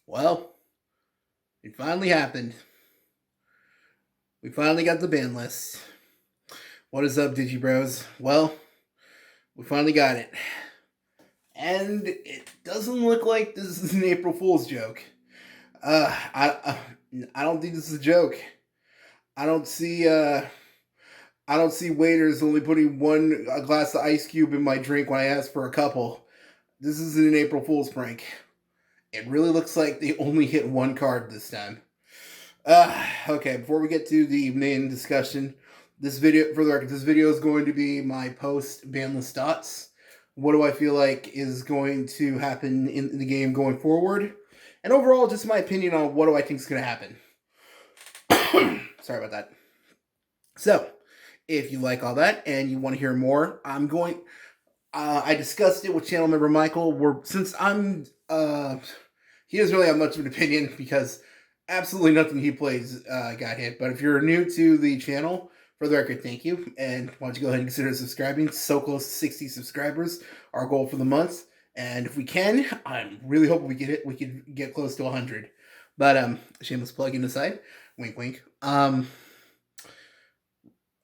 Well, it finally happened. We finally got the ban list. What is up, Digibros? Well, we finally got it. And it doesn't look like this is an April Fool's joke. I don't think this is a joke. I don't see I don't see waiters only putting one glass of ice cube in my drink when I ask for a couple. This isn't an April Fool's prank. It really looks like they only hit one card this time. Okay, before we get to the main discussion, this video, for the record, this video is going to be my post Banlist thoughts. What do I feel like is going to happen in the game going forward? And overall, just my opinion on what do I think is going to happen. Sorry about that. So, if you like all that and you want to hear more, I discussed it with channel member Michael. Since he doesn't really have much of an opinion because absolutely nothing he plays got hit. But if you're new to the channel, for the record, thank you. And why don't you go ahead and consider subscribing? So close to 60 subscribers, our goal for the month. And if we can, I'm really hoping we can get close to 100. But shameless plug-in aside, wink wink.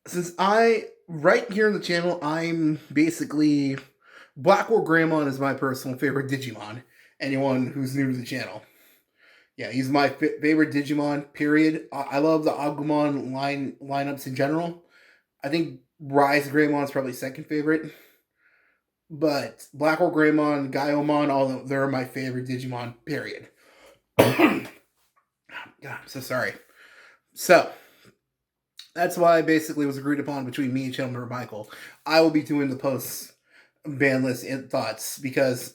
Since right here on the channel, I'm basically Blackwood Greymon is my personal favorite Digimon. Anyone who's new to the channel. Yeah, he's my favorite Digimon, period. I love the Agumon lineups in general. I think Rise Greymon is probably second favorite. But Blackwood Greymon, Gaiomon, they're my favorite Digimon, period. God, I'm so sorry. So, that's why basically it was agreed upon between me and channel member Michael. I will be doing the post ban list and thoughts because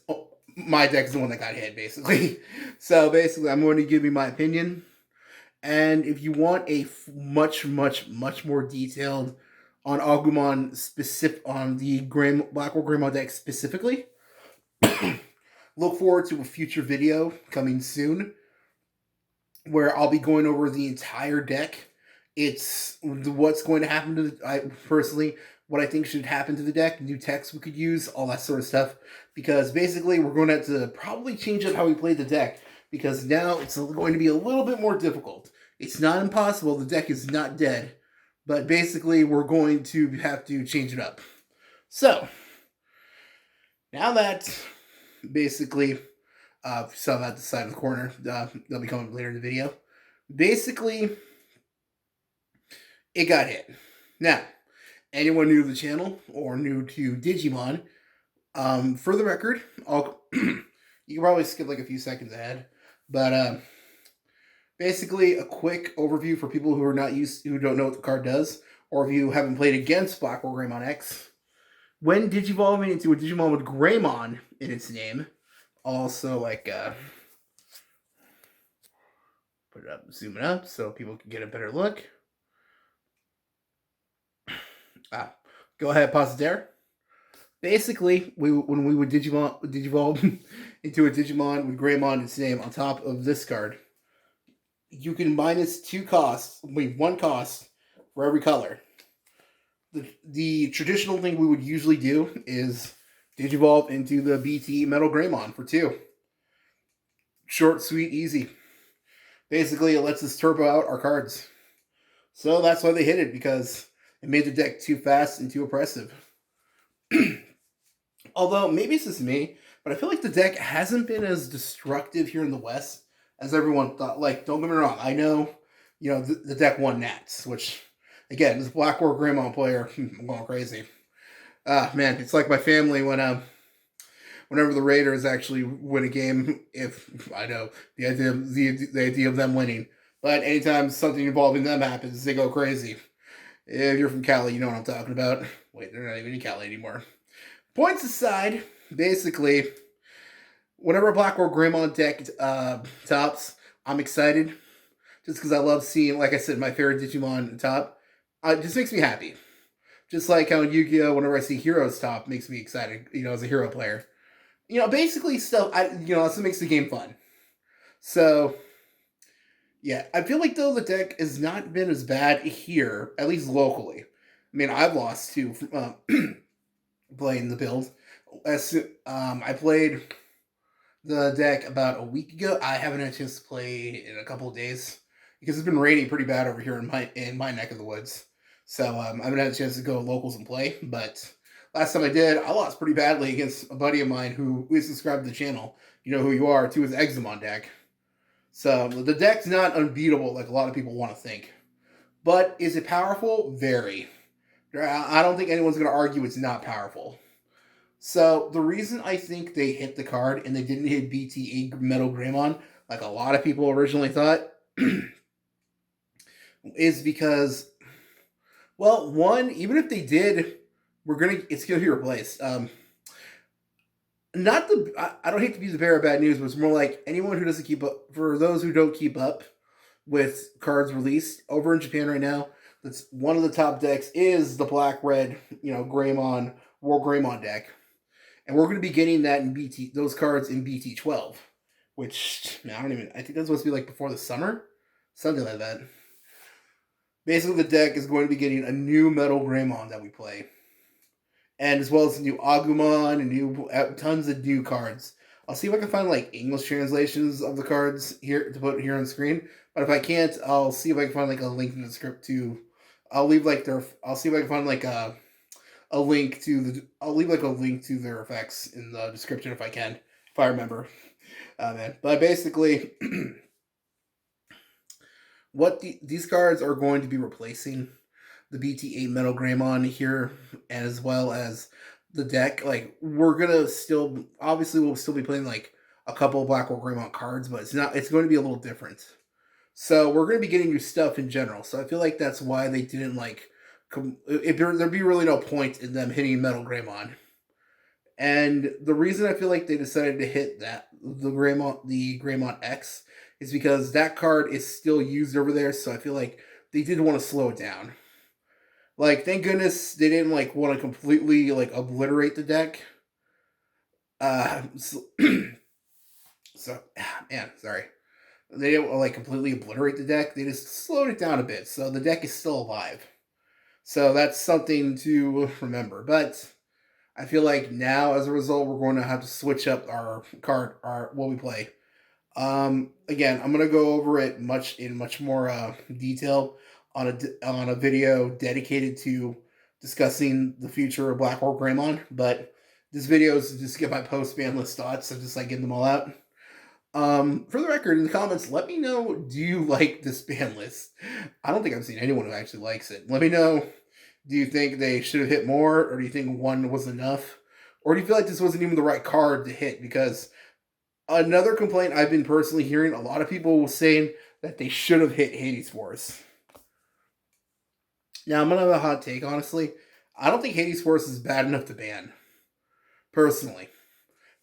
my deck is the one that got hit, basically. So basically, I'm going to give you my opinion. And if you want a much more detailed on Agumon specific on the Blackwood Greymon deck specifically, look forward to a future video coming soon where I'll be going over the entire deck. It's what's going to happen to what I think should happen to the deck, new text we could use, all that sort of stuff. Because basically, we're going to have to probably change up how we play the deck. Because now it's going to be a little bit more difficult. It's not impossible. The deck is not dead. But basically, we're going to have to change it up. So, now that basically, saw that at the side of the corner, they'll be coming later in the video. Basically, it got hit. Now, anyone new to the channel or new to Digimon, for the record, you can probably skip like a few seconds ahead, but basically a quick overview for people who are not who don't know what the card does, or if you haven't played against Blackwood Greymon X. When digivolving into a Digimon with Greymon in its name, also like put it up, zoom it up so people can get a better look. Go ahead, pause it there. Basically, when we would digivolve into a Digimon with Greymon its name on top of this card, you can minus one cost for every color. The traditional thing we would usually do is digivolve into the BT Metal Greymon for 2. Short, sweet, easy. Basically, it lets us turbo out our cards. So that's why they hit it, because it made the deck too fast and too oppressive. Although, maybe it's just me, but I feel like the deck hasn't been as destructive here in the West as everyone thought. Like, don't get me wrong, I know, the deck won Nats, which, again, this Blackwood Greymon player, I'm going crazy. Man, it's like my family when, whenever the Raiders actually win a game, if, I know, the idea of them winning. But anytime something involving them happens, they go crazy. If you're from Cali, you know what I'm talking about. Wait, they're not even in Cali anymore. Points aside, basically, whenever a Blackwood Greymon deck tops, I'm excited. Just because I love seeing, like I said, my favorite Digimon top. It just makes me happy. Just like how in Yu-Gi-Oh!, whenever I see Heroes top, makes me excited, as a hero player. Basically stuff, that's what makes the game fun. So, yeah, I feel like, though, the deck has not been as bad here, at least locally. I mean, I've lost, too, playing the build. I played the deck about a week ago. I haven't had a chance to play in a couple of days because it's been raining pretty bad over here in my neck of the woods. So I haven't had a chance to go locals and play. But last time I did, I lost pretty badly against a buddy of mine who is subscribed to the channel. You know who you are, to his Examon deck. So the deck's not unbeatable like a lot of people want to think. But is it powerful? Very. I don't think anyone's going to argue it's not powerful. So the reason I think they hit the card and they didn't hit BTA Metal Greymon like a lot of people originally thought is because, well, one, even if they did, it's gonna be replaced. Not the I don't hate to be the bearer of bad news, but it's more like anyone who doesn't keep up. For those who don't keep up with cards released over in Japan right now, that's one of the top decks is the black red, Greymon War Greymon deck. And we're going to be getting that in those cards in BT12, which I think that's supposed to be like before the summer, something like that. Basically, the deck is going to be getting a new Metal Greymon that we play, and as well as new Agumon and tons of new cards. I'll see if I can find like English translations of the cards here to put here on screen. But if I can't, I'll see if I can find like a link in the script to. I'll leave like I'll see if I can find like a link to I'll leave like a link to their effects in the description if I remember. Man. But basically, what these cards are going to be replacing the BT8 Metal Greymon here, as well as the deck. Like we're gonna still obviously we'll still be playing like a couple of Black Hole Greymon cards, but it's going to be a little different. So we're going to be getting new stuff in general. So I feel like that's why they didn't like. There'd be really no point in them hitting Metal Greymon. And the reason I feel like they decided to hit the Greymon X, is because that card is still used over there. So I feel like they did want to slow it down. Like, thank goodness they didn't like want to completely like obliterate the deck. So, man, sorry. They didn't like completely obliterate the deck. They just slowed it down a bit, so the deck is still alive. So that's something to remember. But I feel like now, as a result, we're going to have to switch up our what we play. Again, I'm gonna go over it much more detail on a video dedicated to discussing the future of Black Hole Greymon. But this video is to just get my post Banlist thoughts, so just like getting them all out. For the record, in the comments, let me know, do you like this Banlist? I don't think I've seen anyone who actually likes it. Let me know, do you think they should have hit more, or do you think one was enough? Or do you feel like this wasn't even the right card to hit? Because another complaint I've been personally hearing, a lot of people saying that they should have hit Hades Force. Now, I'm going to have a hot take, honestly. I don't think Hades Force is bad enough to ban. Personally.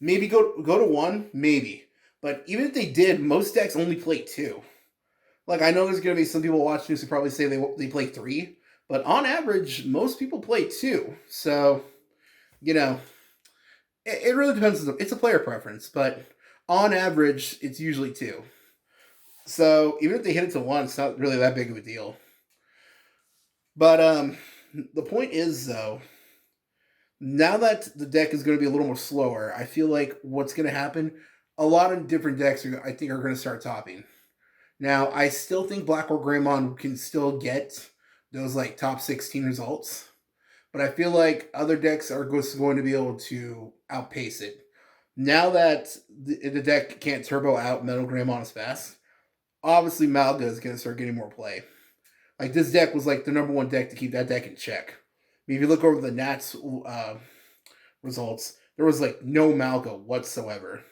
Maybe go to one, maybe. But even if they did, most decks only play 2. Like, I know there's going to be some people watching this who probably say they play 3. But on average, most people play 2. So, it really depends. It's a player preference. But on average, it's usually 2. So, even if they hit it to 1, it's not really that big of a deal. But the point is, though, now that the deck is going to be a little more slower, I feel like what's going to happen, a lot of different decks I think are going to start topping. Now, I still think Black Hole Greymon can still get those like top 16 results, but I feel like other decks are going to be able to outpace it. Now that the deck can't turbo out Metal Greymon as fast, obviously Malga is going to start getting more play. Like, this deck was like the number 1 deck to keep that deck in check. I mean, if you look over the Nats results, there was like no Malga whatsoever.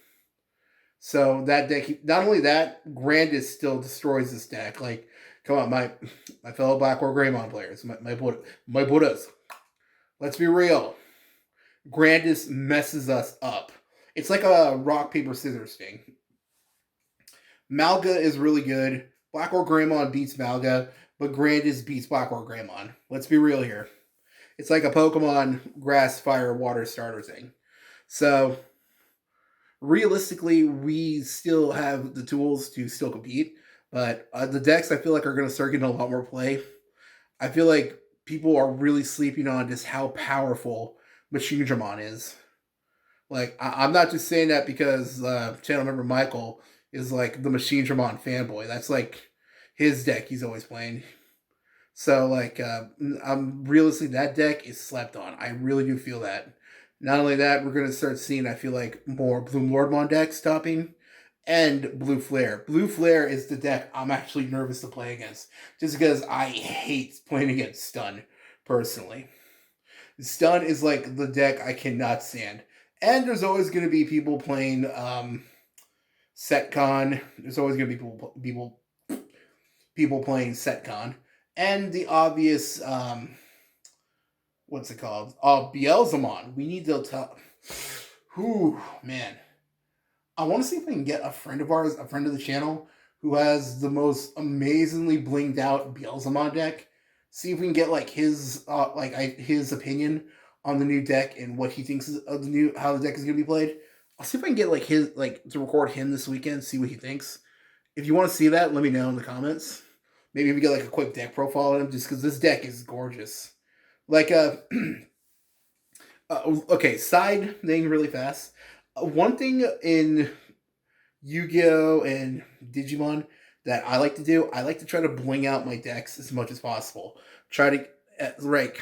So that deck, not only that, Grandis still destroys this deck. Like, come on, my fellow Black Hole Greymon players, my Buddhas. Let's be real. Grandis messes us up. It's like a rock, paper, scissors thing. Malga is really good. Black Hole Greymon beats Malga, but Grandis beats Black Hole Greymon. Let's be real here. It's like a Pokemon grass, fire, water starter thing. So, realistically, we still have the tools to still compete, but the decks I feel like are going to start getting a lot more play. I feel like people are really sleeping on just how powerful Machinedramon is. Like, I'm not just saying that because channel member Michael is like the Machine Dramon fanboy. That's like his deck he's always playing. So like, I'm realistically that deck is slept on. I really do feel that. Not only that, we're gonna start seeing. I feel like more Bloom Lordmon decks stopping, and Blue Flare. Blue Flare is the deck I'm actually nervous to play against, just because I hate playing against Stun personally. Stun is like the deck I cannot stand. And there's always going to be people playing Setcon. There's always going to be people playing Setcon, and the obvious what's it called? Beelzemon. We need to tell. Whew, man. I want to see if I can get a friend of ours, a friend of the channel, who has the most amazingly blinged out Beelzemon deck. See if we can get like his his opinion on the new deck and what he thinks of the new how the deck is gonna be played. I'll see if I can get like his to record him this weekend, see what he thinks. If you want to see that, let me know in the comments. Maybe we get like a quick deck profile on him, just because this deck is gorgeous. Like okay, side thing really fast. One thing in Yu-Gi-Oh and Digimon that I like to do, I like to try to bling out my decks as much as possible. Try to like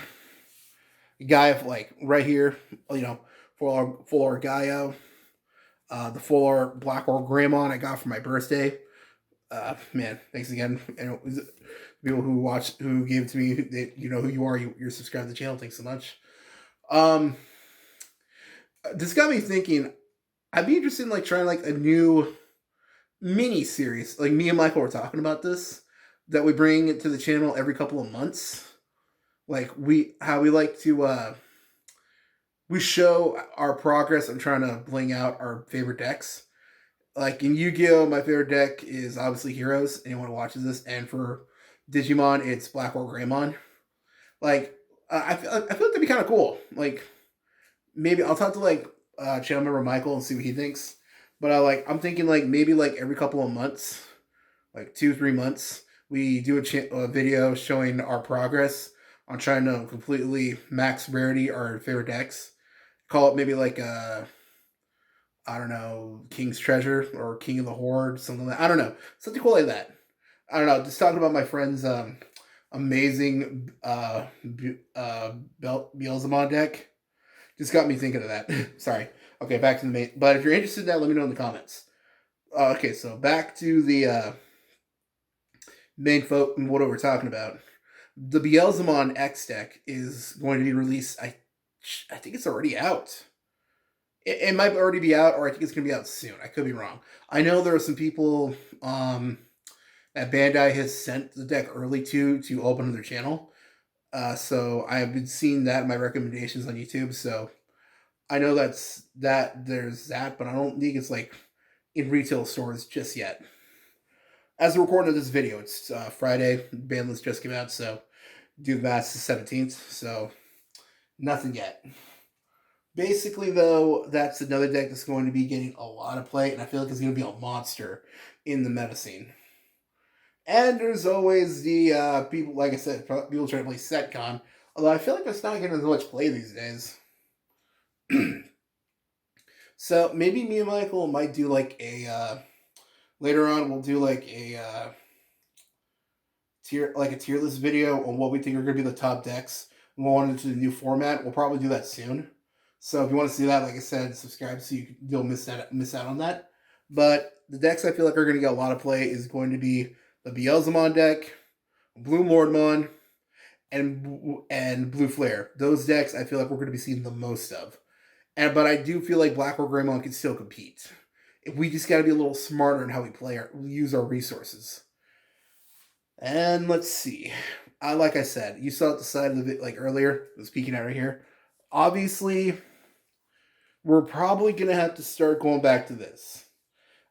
guy of like right here, full art Gaio, the full art Black Or Greymon I got for my birthday. Man, thanks again. And people who watched, who gave it to me, you know who you are. You're subscribed to the channel. Thanks so much. This got me thinking. I'd be interested in like trying like a new mini series. Like me and Michael were talking about this, that we bring it to the channel every couple of months. Like we like to we show our progress on trying to bling out our favorite decks. Like in Yu-Gi-Oh, my favorite deck is obviously Heroes. Anyone who watches this, and for Digimon, it's Black or Greymon. Like I feel like that'd be kind of cool. Like maybe I'll talk to like channel member Michael and see what he thinks. But I'm thinking like maybe like every couple of months, like 2-3 months, we do a video showing our progress on trying to completely max rarity our favorite decks. Call it maybe like I don't know, King's Treasure or King of the Horde, something like that. I don't know, something cool like that. I don't know. Just talking about my friend's amazing Beelzemon deck just got me thinking of that. Sorry. Okay, back to the main. But if you're interested in that, let me know in the comments. Okay, so back to the main folk and what we're talking about. The Beelzemon X deck is going to be released. I think it's already out. It might already be out, or I think it's going to be out soon. I could be wrong. I know there are some people that Bandai has sent the deck early to open to their channel. So I have been seeing that in my recommendations on YouTube. So I know there's that, but I don't think it's like in retail stores just yet. As a recording of this video, it's Friday. Banlist just came out, so do the math, the 17th. So nothing yet. Basically, though, that's another deck that's going to be getting a lot of play, and I feel like it's going to be a monster in the meta scene. And there's always the people, like I said, people trying to play Setcon, although I feel like it's not getting as much play these days. So maybe me and Michael might do like a later on. We'll do like a tier list video on what we think are going to be the top decks. We'll go into the new format. We'll probably do that soon. So if you want to see that, like I said, subscribe so you'll miss out on that. But the decks I feel like are going to get a lot of play is going to be the Beelzemon deck, Blue Lordmon, and Blue Flare. Those decks I feel like we're going to be seeing the most of. But I do feel like Black or Greymon can still compete. If we just got to be a little smarter in how we use our resources. And let's see. Like I said, you saw at the side of it like earlier. I was peeking out right here. Obviously, we're probably gonna have to start going back to this.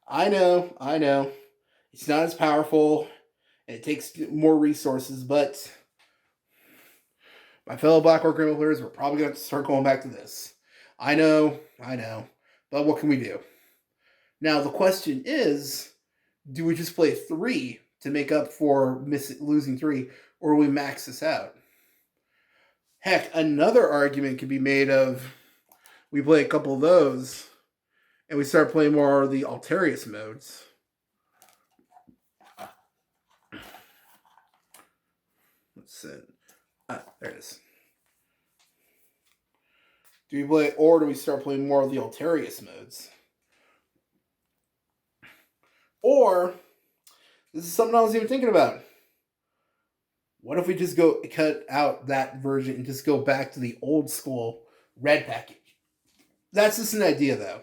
I know. It's not as powerful, and it takes more resources, but my fellow Black or Greymon players, we're probably gonna have to start going back to this. I know. But what can we do? Now, the question is, do we just play 3 to make up for losing 3, or we max this out? Heck, another argument could be made of, we play a couple of those, and we start playing more of the Alterius modes. Let's see. There it is. Do we play, or do we start playing more of the Alterius modes? Or, this is something I was even thinking about. What if we just go cut out that version and just go back to the old school red package? That's just an idea, though.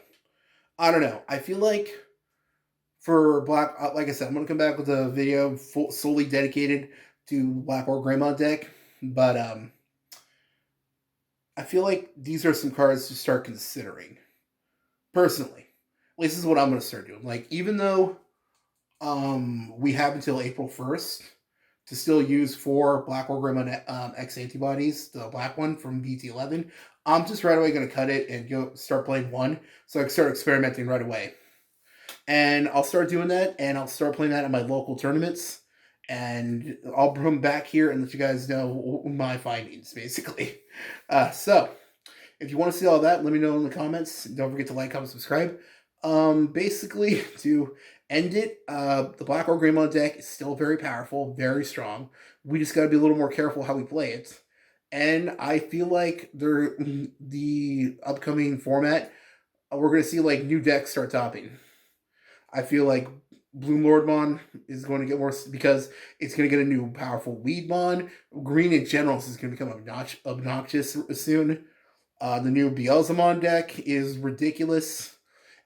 I don't know. I feel like for Black, like I said, I'm going to come back with a video solely dedicated to Black or Greymon deck. But I feel like these are some cards to start considering. Personally. At least this is what I'm going to start doing. Like, even though we have until April 1st to still use 4 Black or Greymon X antibodies, the black one from BT11, I'm just right away going to cut it and go start playing 1 so I can start experimenting right away. And I'll start doing that, and I'll start playing that in my local tournaments. And I'll come back here and let you guys know my findings, basically. So, if you want to see all that, let me know in the comments. Don't forget to like, comment, subscribe. Basically, to end it, the Black or Greymon deck is still very powerful, very strong. We just got to be a little more careful how we play it. And I feel like the upcoming format, we're going to see like new decks start topping. I feel like Blue Lordmon is going to get more because it's going to get a new powerful Weedmon. Green in general is going to become obnoxious soon. The new Beelzemon deck is ridiculous.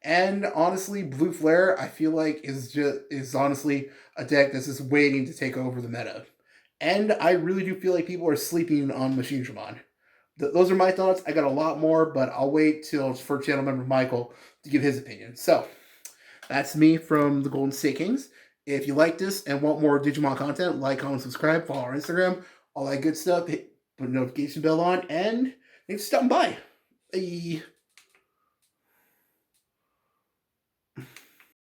And honestly, Blue Flare, I feel like is honestly a deck that's just waiting to take over the meta. And I really do feel like people are sleeping on Machinedramon. Those are my thoughts. I got a lot more, but I'll wait till for channel member Michael to give his opinion. So, that's me from the Golden State Kings. If you like this and want more Digimon content, like, comment, subscribe, follow our Instagram, all that good stuff. Put the notification bell on, and thanks for stopping by. Bye.